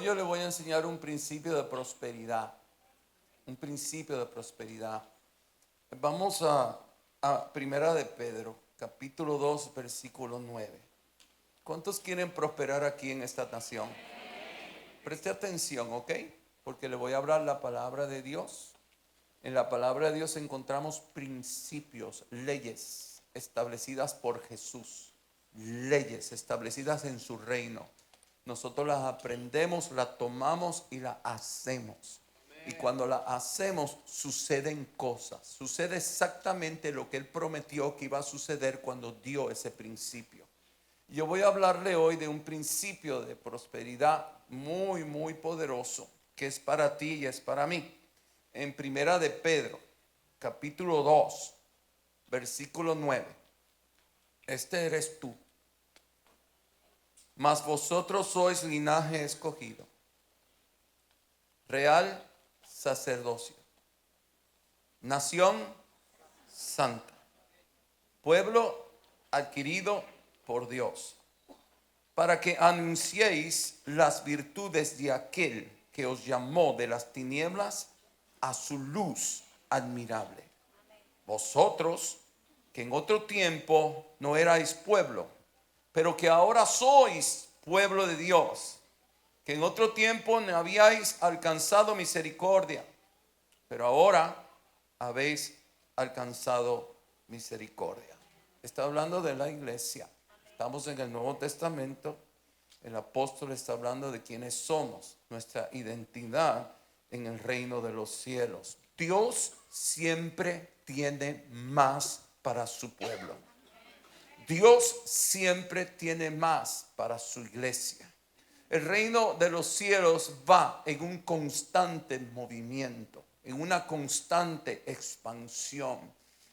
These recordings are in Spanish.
Hoy yo le voy a enseñar un principio de prosperidad. Un principio de prosperidad. Vamos a Primera de Pedro, capítulo 2, versículo 9. ¿Cuántos quieren prosperar aquí en esta nación? Preste atención, ¿ok? Porque le voy a hablar la palabra de Dios. En la palabra de Dios encontramos principios, leyes establecidas por Jesús. Leyes establecidas en su reino. Nosotros las aprendemos, las tomamos y las hacemos. Y cuando las hacemos, suceden cosas. Sucede exactamente lo que Él prometió que iba a suceder cuando dio ese principio. Yo voy a hablarle hoy de un principio de prosperidad muy, muy poderoso, que es para ti y es para mí. En Primera de Pedro, capítulo 2, versículo 9. Este eres tú. Mas vosotros sois linaje escogido, real sacerdocio, nación santa, pueblo adquirido por Dios, para que anunciéis las virtudes de aquel que os llamó de las tinieblas a su luz admirable. Vosotros, que en otro tiempo no erais pueblo, pero que ahora sois pueblo de Dios, que en otro tiempo no habíais alcanzado misericordia, pero ahora habéis alcanzado misericordia. Está hablando de la iglesia. Estamos en el Nuevo Testamento. El apóstol está hablando de quiénes somos, nuestra identidad en el reino de los cielos. Dios siempre tiene más para su pueblo. Dios siempre tiene más para su iglesia. El reino de los cielos va en un constante movimiento, en una constante expansión.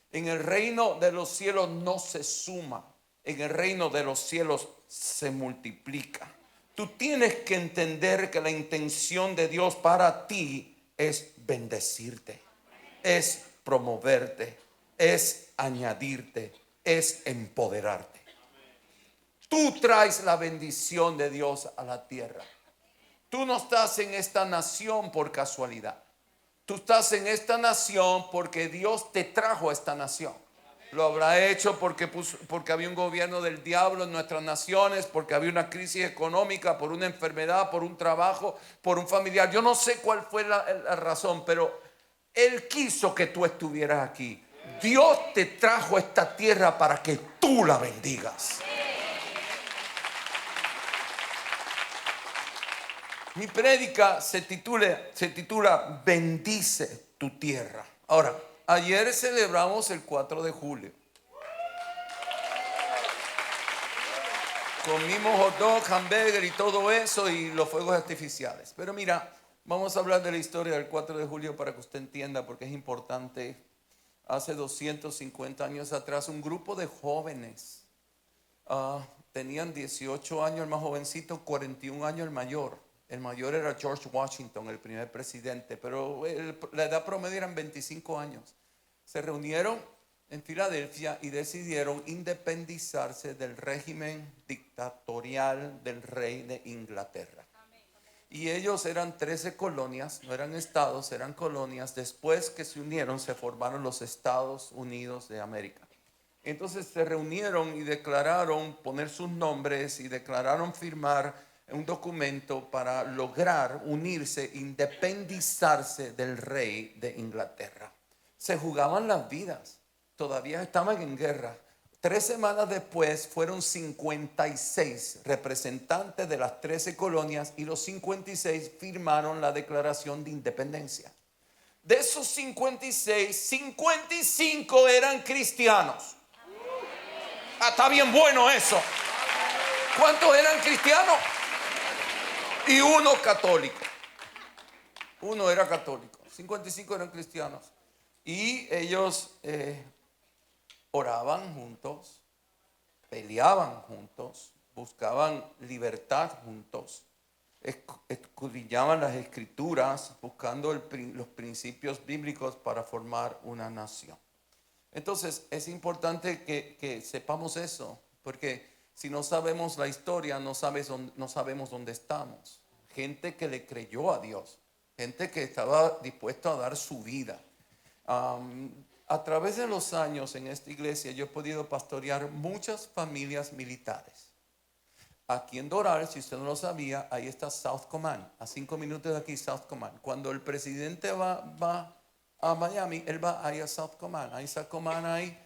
En el reino de los cielos no se suma, en el reino de los cielos se multiplica. Tú tienes que entender que la intención de Dios para ti es bendecirte, es promoverte, es añadirte, es empoderarte. Tú traes la bendición de Dios a la tierra. Tú no estás en esta nación por casualidad. Tú estás en esta nación porque Dios te trajo a esta nación. Lo habrá hecho porque había un gobierno del diablo en nuestras naciones, porque había una crisis económica, por una enfermedad, por un trabajo, por un familiar. Yo no sé cuál fue la razón, pero Él quiso que tú estuvieras aquí. Dios te trajo a esta tierra para que tú la bendigas. Mi prédica se titula Bendice tu tierra. Ahora, ayer celebramos el 4 de julio. Comimos hot dog, hamburger y todo eso y los fuegos artificiales. Pero mira, vamos a hablar de la historia del 4 de julio para que usted entienda porque es importante. Hace 250 años atrás, un grupo de jóvenes tenían 18 años el más jovencito, 41 años el mayor. El mayor era George Washington, el primer presidente, pero la edad promedio eran 25 años. Se reunieron en Filadelfia y decidieron independizarse del régimen dictatorial del rey de Inglaterra. Y ellos eran 13 colonias, no eran estados, eran colonias. Después que se unieron, se formaron los Estados Unidos de América. Entonces se reunieron y declararon poner sus nombres y declararon firmar un documento para lograr unirse, independizarse del rey de Inglaterra. Se jugaban las vidas, todavía estaban en guerra. 3 semanas después fueron 56 representantes de las 13 colonias y los 56 firmaron la declaración de independencia. De esos 56, 55 eran cristianos. Está bien bueno eso. ¿Cuántos eran cristianos? Y uno católico. Uno era católico. 55 eran cristianos. Y ellos oraban juntos, peleaban juntos, buscaban libertad juntos, escudriñaban las escrituras, buscando los principios bíblicos para formar una nación. Entonces es importante que sepamos eso, porque si no sabemos la historia, no sabemos dónde estamos. gente que le creyó a Dios, gente que estaba dispuesta a dar su vida. A través de los años en esta iglesia yo he podido pastorear muchas familias militares. Aquí en Doral, si usted no lo sabía, ahí está South Command, a 5 minutos de aquí South Command. Cuando el presidente va a Miami, él va ahí a South Command. Ahí South Command hay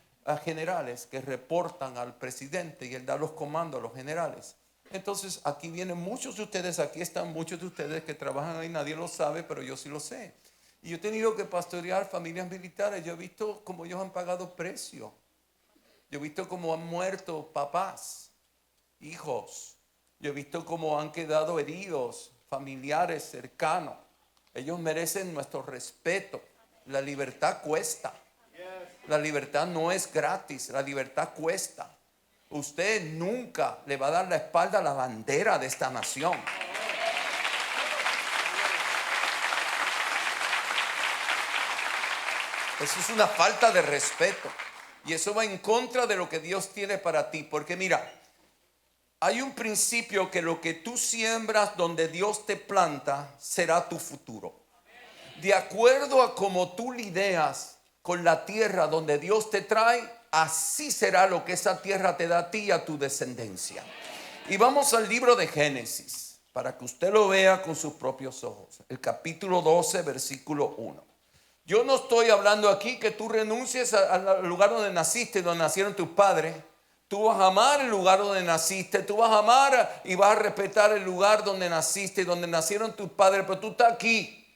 generales que reportan al presidente y él da los comandos a los generales. Entonces aquí vienen muchos de ustedes, aquí están muchos de ustedes que trabajan ahí, nadie lo sabe, pero yo sí lo sé. Y yo he tenido que pastorear familias militares. Yo he visto cómo ellos han pagado precio. Yo he visto cómo han muerto papás, hijos. Yo he visto cómo han quedado heridos, familiares cercanos. Ellos merecen nuestro respeto. La libertad cuesta. La libertad no es gratis, la libertad cuesta. Usted nunca le va a dar la espalda a la bandera de esta nación. Eso es una falta de respeto. Y eso va en contra de lo que Dios tiene para ti. Porque mira, hay un principio que lo que tú siembras donde Dios te planta será tu futuro. De acuerdo a cómo tú lidias con la tierra donde Dios te trae, así será lo que esa tierra te da a ti y a tu descendencia. Y vamos al libro de Génesis, para que usted lo vea con sus propios ojos. El capítulo 12, versículo 1. Yo no estoy hablando aquí que tú renuncies al lugar donde naciste, donde nacieron tus padres. Tú vas a amar el lugar donde naciste, tú vas a amar y vas a respetar el lugar donde naciste, donde nacieron tus padres, pero tú estás aquí.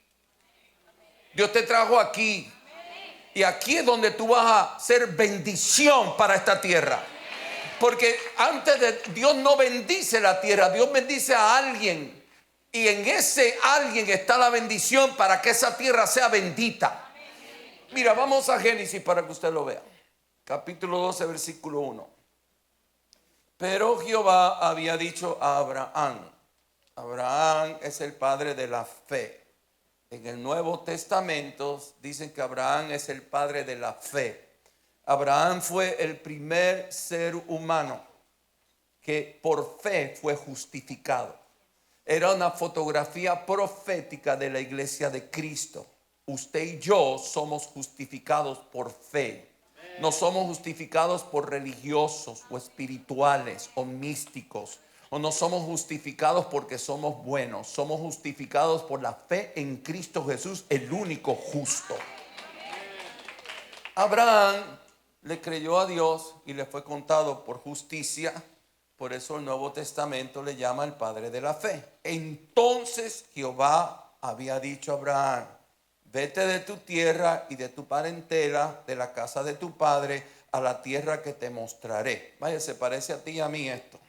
Dios te trajo aquí. Y aquí es donde tú vas a ser bendición para esta tierra. Porque antes de Dios no bendice la tierra, Dios bendice a alguien. Y en ese alguien está la bendición para que esa tierra sea bendita. Mira, vamos a Génesis para que usted lo vea. Capítulo 12, versículo 1. Pero Jehová había dicho a Abraham. Abraham es el padre de la fe. En el Nuevo Testamento dicen que Abraham es el padre de la fe. Abraham fue el primer ser humano que por fe fue justificado. Era una fotografía profética de la iglesia de Cristo. Usted y yo somos justificados por fe. No somos justificados por religiosos o espirituales o místicos. O no somos justificados porque somos buenos. Somos justificados por la fe en Cristo Jesús, el único justo. Abraham le creyó a Dios y le fue contado por justicia. Por eso el Nuevo Testamento le llama el padre de la fe. Entonces Jehová había dicho a Abraham: vete de tu tierra y de tu parentela, de la casa de tu padre, a la tierra que te mostraré. Vaya, se parece a ti y a mí esto.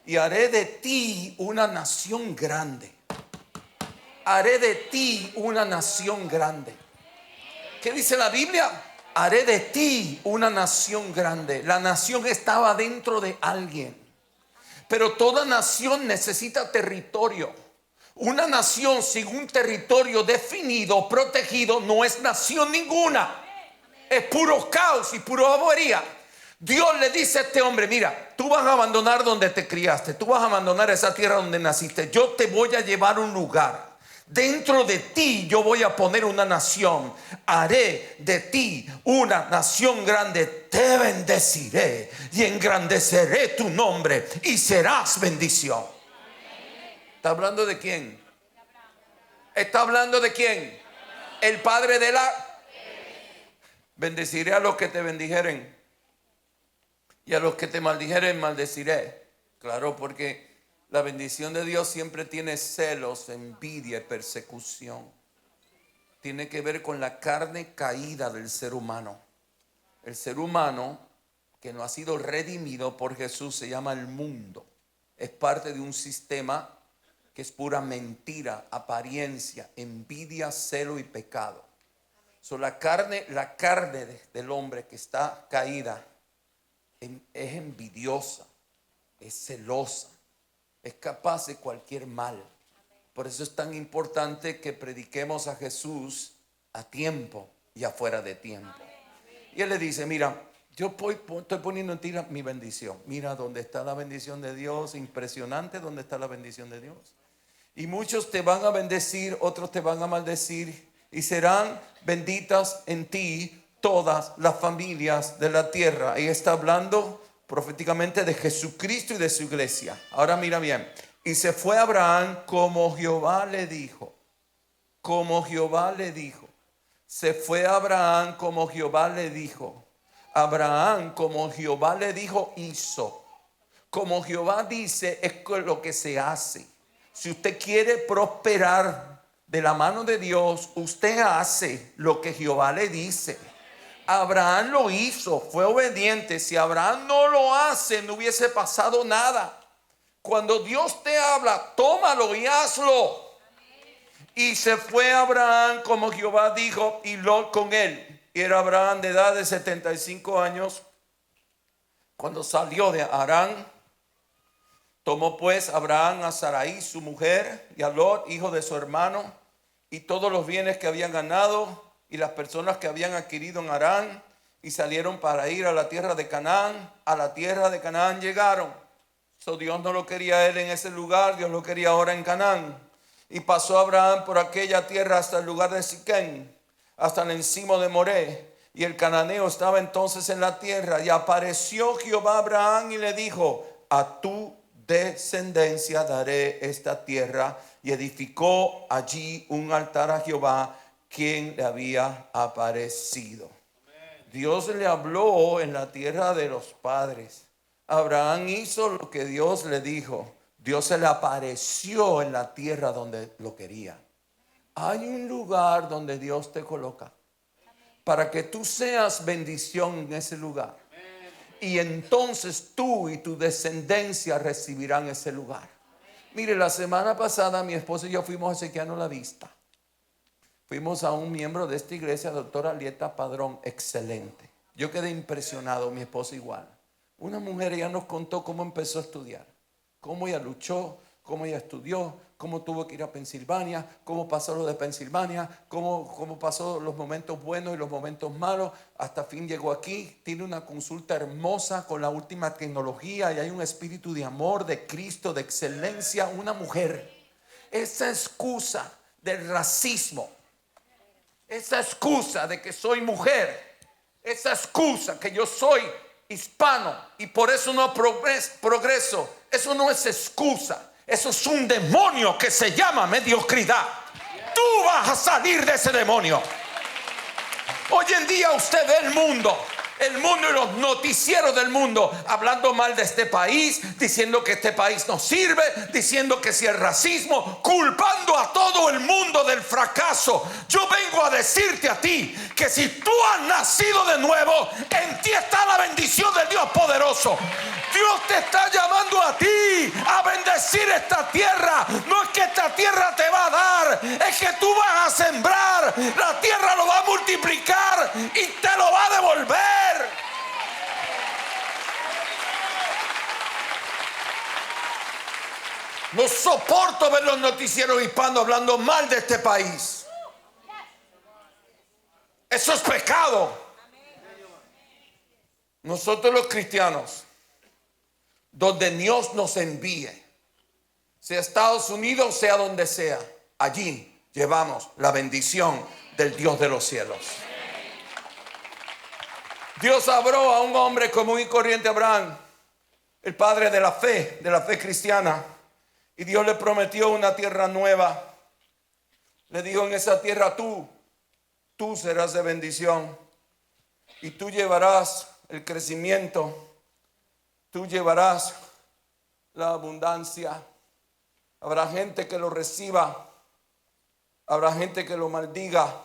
Y haré de ti una nación grande. Haré de ti una nación grande. ¿Qué dice la Biblia? Haré de ti una nación grande. La nación estaba dentro de alguien. Pero toda nación necesita territorio. Una nación sin un territorio definido, protegido, no es nación ninguna. Es puro caos y puro avería. Dios le dice a este hombre: mira, tú vas a abandonar donde te criaste, tú vas a abandonar esa tierra donde naciste. Yo te voy a llevar a un lugar. Dentro de ti yo voy a poner una nación. Haré de ti una nación grande. Te bendeciré y engrandeceré tu nombre y serás bendición. ¿Está hablando de quién? ¿Está hablando de quién? El padre de la... Bendeciré a los que te bendijeren y a los que te maldijeren maldeciré. Claro, porque la bendición de Dios siempre tiene celos, envidia y persecución. Tiene que ver con la carne caída del ser humano. El ser humano que no ha sido redimido por Jesús se llama el mundo. Es parte de un sistema que es pura mentira, apariencia, envidia, celo y pecado. La carne del hombre que está caída es envidiosa, es celosa, es capaz de cualquier mal. Por eso es tan importante que prediquemos a Jesús a tiempo y afuera de tiempo. Y él le dice: mira, yo estoy poniendo en ti mi bendición. Mira dónde está la bendición de Dios. Impresionante dónde está la bendición de Dios. Y muchos te van a bendecir, otros te van a maldecir. Y serán benditas en ti todas las familias de la tierra. Y está hablando proféticamente de Jesucristo y de su iglesia. Ahora mira bien. Y se fue Abraham como Jehová le dijo. Como Jehová le dijo. Se fue Abraham como Jehová le dijo. Abraham como Jehová le dijo hizo. Como Jehová dice es lo que se hace. Si usted quiere prosperar de la mano de Dios, usted hace lo que Jehová le dice. Abraham lo hizo, fue obediente. Si Abraham no lo hace, no hubiese pasado nada. Cuando Dios te habla, tómalo y hazlo. Y se fue Abraham como Jehová dijo, y Lot con él. Y era Abraham de edad de 75 años cuando salió de Harán. Tomó pues Abraham a Sarai su mujer y a Lot hijo de su hermano y todos los bienes que habían ganado y las personas que habían adquirido en Harán, y salieron para ir a la tierra de Canaán. A la tierra de Canaán llegaron. Dios no lo quería él en ese lugar, Dios lo quería ahora en Canaán. Y pasó Abraham por aquella tierra hasta el lugar de Siquem, hasta el encino de Moré. Y el cananeo estaba entonces en la tierra. Y apareció Jehová a Abraham y le dijo: a tu descendencia daré esta tierra. Y edificó allí un altar a Jehová, quien le había aparecido. Dios le habló en la tierra de los padres. Abraham hizo lo que Dios le dijo. Dios se le apareció en la tierra donde lo quería. Hay un lugar donde Dios te coloca para que tú seas bendición en ese lugar. Y entonces tú y tu descendencia recibirán ese lugar. Mire, la semana pasada mi esposa y yo fuimos a chequearnos la vista. Fuimos a un miembro de esta iglesia, doctora Alieta Padrón, excelente. Yo quedé impresionado, mi esposa igual. Una mujer, ella nos contó cómo empezó a estudiar, cómo ella luchó, cómo ella estudió, cómo tuvo que ir a Pensilvania, cómo pasó lo de Pensilvania, cómo pasó los momentos buenos y los momentos malos, hasta fin llegó aquí. Tiene una consulta hermosa con la última tecnología y hay un espíritu de amor, de Cristo, de excelencia. Una mujer. Esa excusa del racismo, esa excusa de que soy mujer, esa excusa que yo soy hispano y por eso no progreso, eso no es excusa. Eso es un demonio que se llama mediocridad. Tú vas a salir de ese demonio. Hoy en día usted ve el mundo y los noticieros del mundo hablando mal de este país, diciendo que este país no sirve, diciendo que si el racismo, culpando a todo el mundo del fracaso. Yo vengo a decirte a ti que si tú has nacido de nuevo, en ti está la bendición del Dios poderoso. Dios te está llamando a ti a bendecir esta tierra. No es que esta tierra te va a dar, es que tú vas a sembrar, la tierra lo va a multiplicar y te lo va a devolver. No soporto ver los noticieros hispanos hablando mal de este país. Eso es pecado. Nosotros los cristianos, donde Dios nos envíe, sea Estados Unidos, sea donde sea, allí llevamos la bendición del Dios de los cielos. Dios habló a un hombre común y corriente, Abraham, el padre de la fe cristiana, y Dios le prometió una tierra nueva. Le dijo: en esa tierra tú serás de bendición y tú llevarás el crecimiento, tú llevarás la abundancia. Habrá gente que lo reciba, habrá gente que lo maldiga.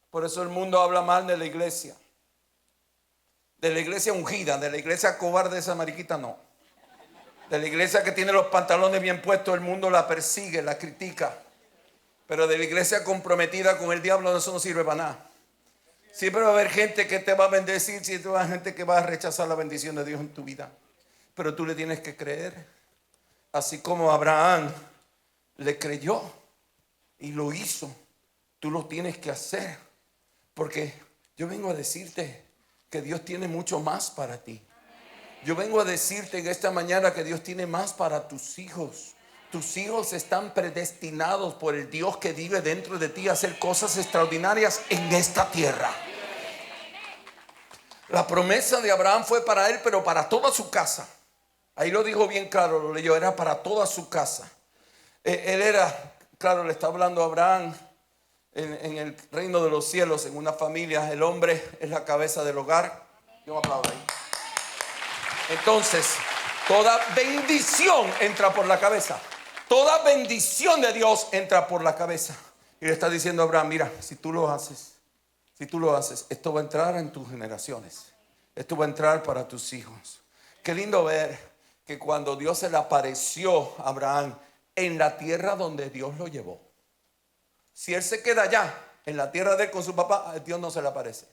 Por eso el mundo habla mal de la iglesia ungida. De la iglesia cobarde, esa mariquita no. De la iglesia que tiene los pantalones bien puestos, el mundo la persigue, la critica. Pero de la iglesia comprometida con el diablo, eso no sirve para nada. Siempre va a haber gente que te va a bendecir, siempre va a haber gente que va a rechazar la bendición de Dios en tu vida. Pero tú le tienes que creer. Así como Abraham le creyó y lo hizo, tú lo tienes que hacer. Porque yo vengo a decirte que Dios tiene mucho más para ti. Yo vengo a decirte en esta mañana que Dios tiene más para tus hijos. Tus hijos están predestinados por el Dios que vive dentro de ti a hacer cosas extraordinarias en esta tierra. La promesa de Abraham fue para él, pero para toda su casa. Ahí lo dijo bien claro, lo leyó, era para toda su casa. Él era, claro, le está hablando a Abraham en el reino de los cielos, en una familia. El hombre es la cabeza del hogar. Yo me aplaudo ahí. Entonces, toda bendición entra por la cabeza. Toda bendición de Dios entra por la cabeza. Y le está diciendo a Abraham, mira, si tú lo haces, esto va a entrar en tus generaciones. Esto va a entrar para tus hijos. Qué lindo ver que cuando Dios se le apareció a Abraham en la tierra donde Dios lo llevó. Si él se queda allá, en la tierra de él con su papá, a Dios no se le aparece.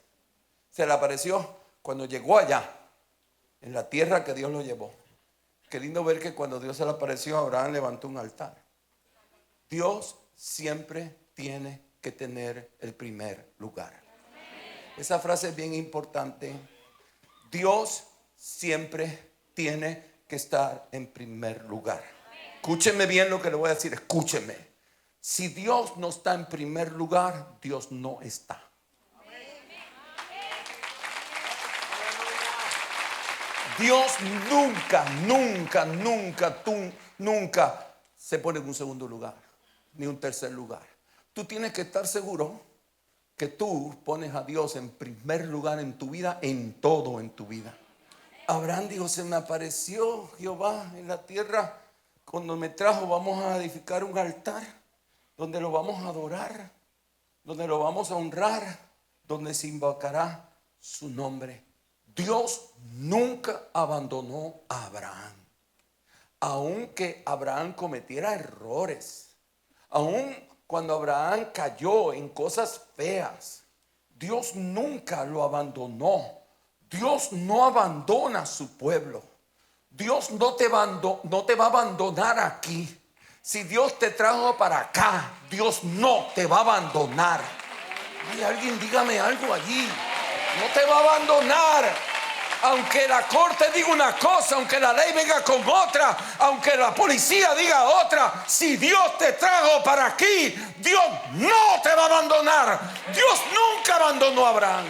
Se le apareció cuando llegó allá, en la tierra que Dios lo llevó. Qué lindo ver que cuando Dios se le apareció, Abraham levantó un altar. Dios siempre tiene que tener el primer lugar. Esa frase es bien importante. Dios siempre tiene que estar en primer lugar. Escúcheme bien lo que le voy a decir, escúcheme. Si Dios no está en primer lugar, Dios no está. Dios nunca se pone en un segundo lugar, ni un tercer lugar. Tú tienes que estar seguro que tú pones a Dios en primer lugar en tu vida, en todo en tu vida. Abraham dijo, se me apareció Jehová en la tierra cuando me trajo, vamos a edificar un altar donde lo vamos a adorar, donde lo vamos a honrar, donde se invocará su nombre. Dios nunca abandonó a Abraham. Aunque Abraham cometiera errores, aun cuando Abraham cayó en cosas feas, Dios nunca lo abandonó. Dios no abandona a su pueblo. Dios no te va a abandonar aquí. Si Dios te trajo para acá, Dios no te va a abandonar. Ay, alguien dígame algo allí. No te va a abandonar. Aunque la corte diga una cosa, aunque la ley venga con otra, aunque la policía diga otra, si Dios te trajo para aquí, Dios no te va a abandonar. Dios nunca abandonó a Abraham.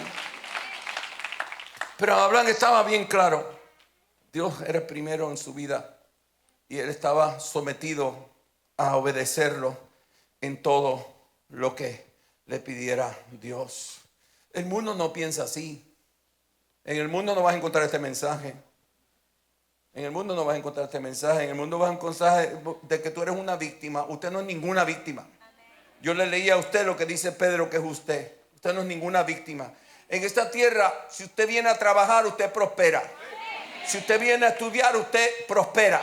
Pero Abraham estaba bien claro. Dios era el primero en su vida y él estaba sometido a obedecerlo en todo lo que le pidiera Dios. El mundo no piensa así. En el mundo no vas a encontrar este mensaje. En el mundo no vas a encontrar este mensaje. En el mundo vas a encontrar de que tú eres una víctima. Usted no es ninguna víctima. Yo le leí a usted lo que dice Pedro que es usted. Usted no es ninguna víctima. En esta tierra, si usted viene a trabajar, usted prospera. Si usted viene a estudiar, usted prospera.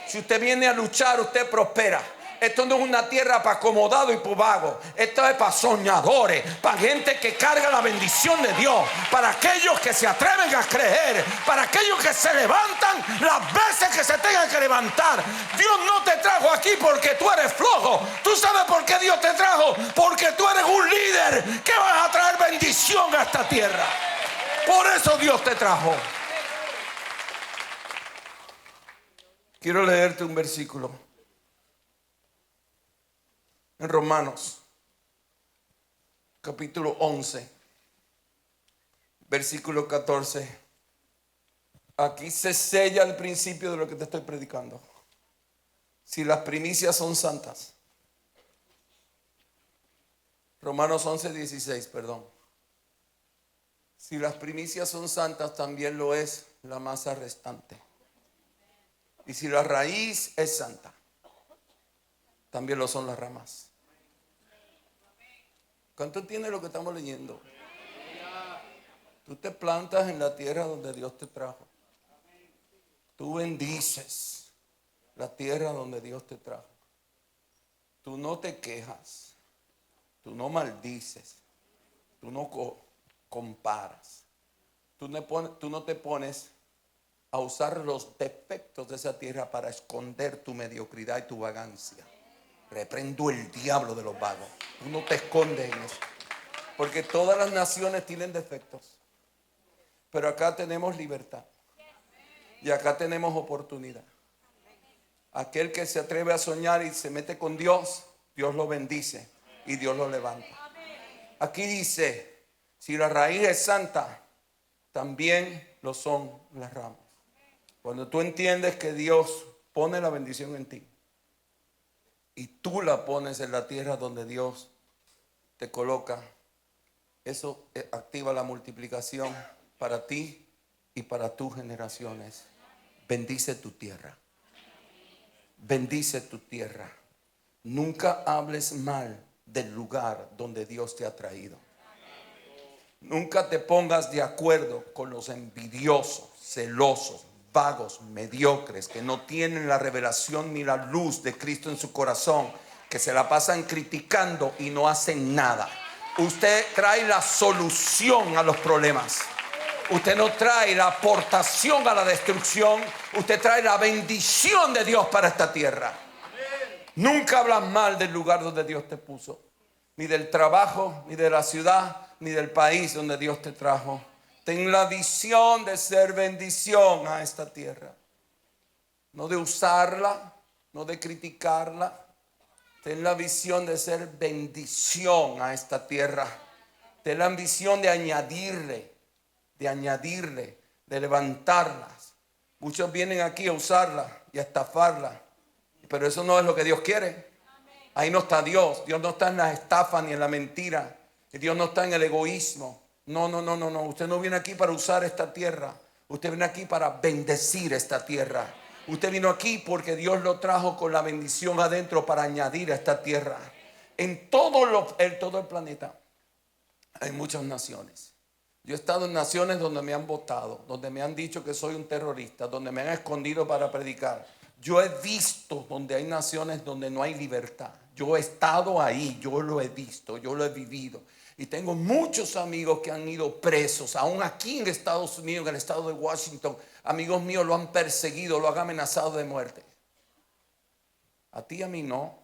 Si usted viene a luchar, usted prospera. Esto no es una tierra para acomodados y para vagos. Esto es para soñadores, para gente que carga la bendición de Dios, para aquellos que se atreven a creer, para aquellos que se levantan las veces que se tengan que levantar. Dios no te trajo aquí porque tú eres flojo. ¿Tú sabes por qué Dios te trajo? Porque tú eres un líder que vas a traer bendición a esta tierra. Por eso Dios te trajo. Quiero leerte un versículo. En Romanos, capítulo 11, versículo 14. Aquí se sella el principio de lo que te estoy predicando. Si las primicias son santas. Romanos 11, 16, perdón. Si las primicias son santas, también lo es la masa restante. Y si la raíz es santa, también lo son las ramas. ¿Cuánto entiende lo que estamos leyendo? Tú te plantas en la tierra donde Dios te trajo. Tú bendices la tierra donde Dios te trajo. Tú no te quejas. Tú no maldices. Tú no comparas. Tú no te pones a usar los defectos de esa tierra para esconder tu mediocridad y tu vagancia. Reprendo el diablo de los vagos. Tú no te escondes en eso. Porque todas las naciones tienen defectos. Pero acá tenemos libertad. Y acá tenemos oportunidad. Aquel que se atreve a soñar y se mete con Dios, Dios lo bendice y Dios lo levanta. Aquí dice, si la raíz es santa, también lo son las ramas. Cuando tú entiendes que Dios pone la bendición en ti y tú la pones en la tierra donde Dios te coloca, eso activa la multiplicación para ti y para tus generaciones. Bendice tu tierra. Bendice tu tierra. Nunca hables mal del lugar donde Dios te ha traído. Nunca te pongas de acuerdo con los envidiosos, celosos, vagos, mediocres, que no tienen la revelación ni la luz de Cristo en su corazón, que se la pasan criticando y no hacen nada. Usted trae la solución a los problemas. Usted no trae la aportación a la destrucción. Usted trae la bendición de Dios para esta tierra. Nunca hablas mal del lugar donde Dios te puso, ni del trabajo, ni de la ciudad, ni del país donde Dios te trajo. Ten la visión de ser bendición a esta tierra, no de usarla, no de criticarla. Ten la visión de ser bendición a esta tierra. Ten la ambición de añadirle, de levantarlas. Muchos vienen aquí a usarla y a estafarla, pero eso no es lo que Dios quiere. Ahí no está Dios. Dios no está en la estafa ni en la mentira. Dios no está en el egoísmo. No. Usted no viene aquí para usar esta tierra. Usted viene aquí para bendecir esta tierra. Usted vino aquí porque Dios lo trajo con la bendición adentro para añadir a esta tierra. En todo el planeta hay muchas naciones. Yo he estado en naciones donde me han votado, donde me han dicho que soy un terrorista, donde me han escondido para predicar. Yo he visto donde hay naciones donde no hay libertad. Yo he estado ahí, yo lo he visto, yo lo he vivido. Y tengo muchos amigos que han ido presos, aún aquí en Estados Unidos, en el estado de Washington. Amigos míos lo han perseguido, lo han amenazado de muerte. A ti y a mí no.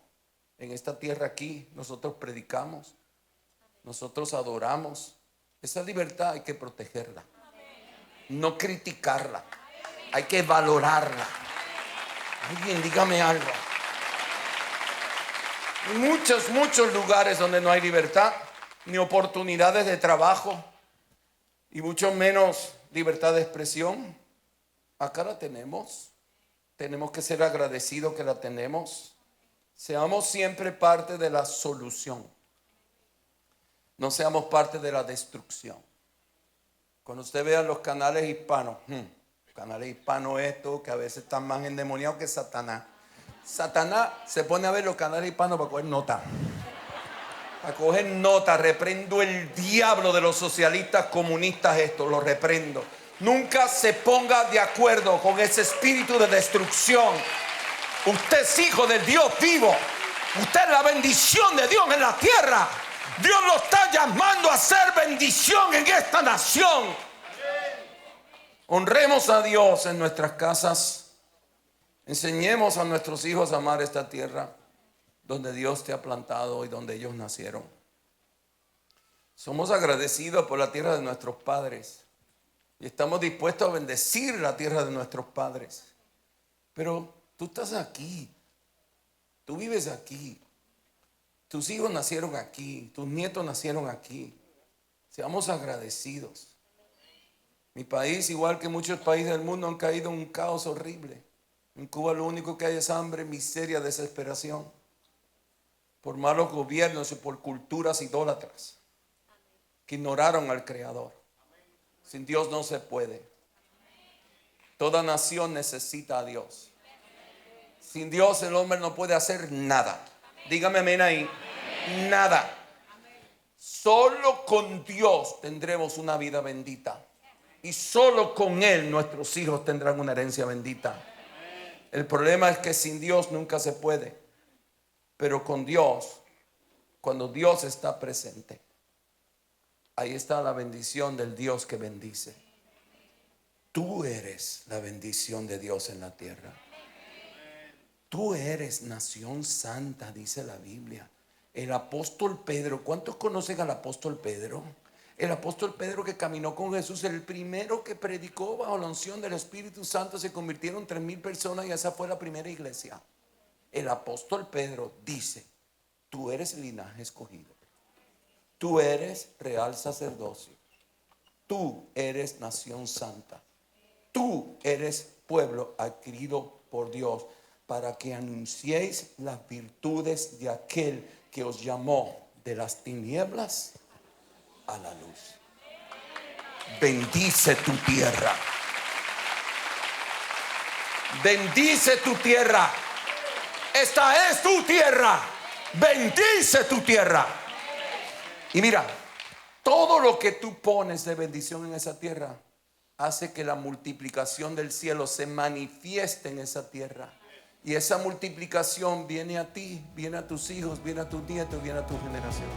En esta tierra aquí nosotros predicamos, nosotros adoramos. Esa libertad hay que protegerla, no criticarla, hay que valorarla. Alguien dígame algo. Hay muchos lugares donde no hay libertad, ni oportunidades de trabajo, y mucho menos libertad de expresión. Acá la tenemos. Tenemos que ser agradecidos que la tenemos. Seamos siempre parte de la solución. No seamos parte de la destrucción. Cuando usted vea los canales hispanos, canales hispanos estos que a veces están más endemoniados que Satanás. Satanás se pone a ver los canales hispanos para coger nota. Para coger nota. Reprendo el diablo de los socialistas comunistas estos, los reprendo. Nunca se ponga de acuerdo con ese espíritu de destrucción. Usted es hijo del Dios vivo. Usted es la bendición de Dios en la tierra. Dios lo está llamando a ser bendición en esta nación. Honremos a Dios en nuestras casas. Enseñemos a nuestros hijos a amar esta tierra donde Dios te ha plantado y donde ellos nacieron. Somos agradecidos por la tierra de nuestros padres y estamos dispuestos a bendecir la tierra de nuestros padres. Pero tú estás aquí, tú vives aquí, tus hijos nacieron aquí, tus nietos nacieron aquí. Seamos agradecidos. Mi país, igual que muchos países del mundo, han caído en un caos horrible. En Cuba lo único que hay es hambre, miseria, desesperación. Por malos gobiernos y por culturas idólatras que ignoraron al Creador. Sin Dios no se puede. Toda nación necesita a Dios. Sin Dios el hombre no puede hacer nada. Dígame amén ahí. Nada. Solo con Dios tendremos una vida bendita. Y solo con Él nuestros hijos tendrán una herencia bendita. El problema es que sin Dios nunca se puede. Pero con Dios, cuando Dios está presente, ahí está la bendición del Dios que bendice. Tú eres la bendición de Dios en la tierra. Tú eres nación santa, dice la Biblia. El apóstol Pedro, ¿cuántos conocen al apóstol Pedro? El apóstol Pedro, que caminó con Jesús, el primero que predicó bajo la unción del Espíritu Santo, se convirtieron 3,000 personas y esa fue la primera iglesia. El apóstol Pedro dice: tú eres linaje escogido, tú eres real sacerdocio, tú eres nación santa, tú eres pueblo adquirido por Dios, para que anunciéis las virtudes de aquel que os llamó de las tinieblas a la luz. Bendice tu tierra. Bendice tu tierra. Esta es tu tierra. Bendice tu tierra. Y mira, todo lo que tú pones de bendición en esa tierra hace que la multiplicación del cielo se manifieste en esa tierra. Y esa multiplicación viene a ti, viene a tus hijos, viene a tus nietos, viene a tu generación.